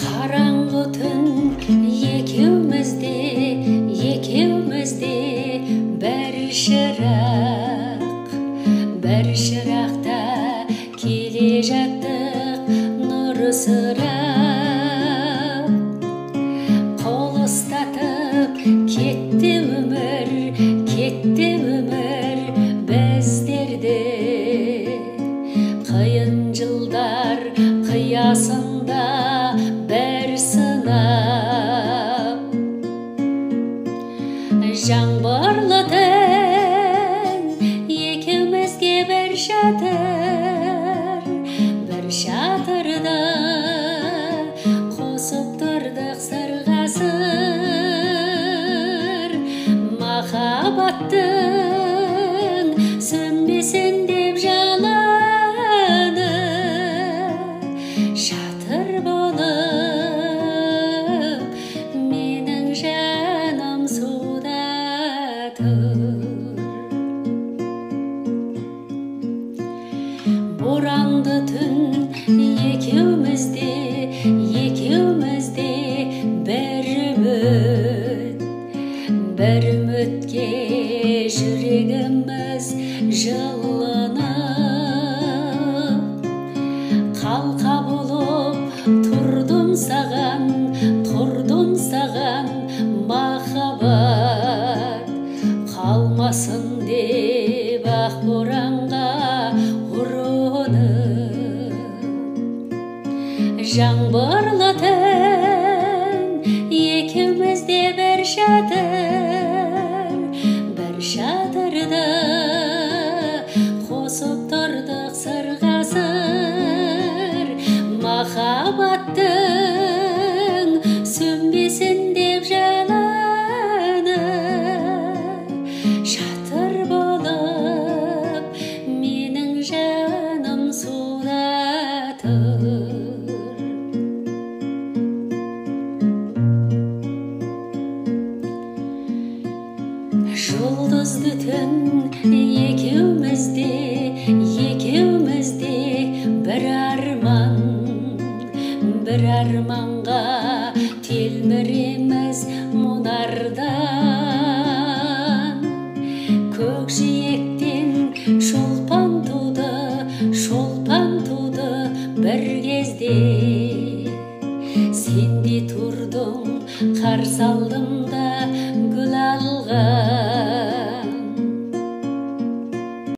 Қараңғы түн екеумізде бір шырақта келе жаттық нұры сұрап. Қол ұстатып кетті өмір біздерді. Қиын жылдар қиясында бір сынап. Жаңбырлы түн екеумізге бір шатырда қосып тұрдық сырғасыр. Махаббаттың сөнбесін деп жаланы шатыр болып менің жаным суда тұр. Боранды түн екеумізде бір үмітке жүрегіміз жылынып. Қалқа болып тұрдым саған махаббат қалмасын деп ақ боранға ұрынып. Жаңбырлы түн екеумізде бір шатырда қосып тұрдық сырғасыр. Махаббаттың сөнбесін деп жаланы шатыр болып менің жаным суда тұр. Жұлдызды түн екеумізде бір арманға телміреміз мұнардан. Көкжиектен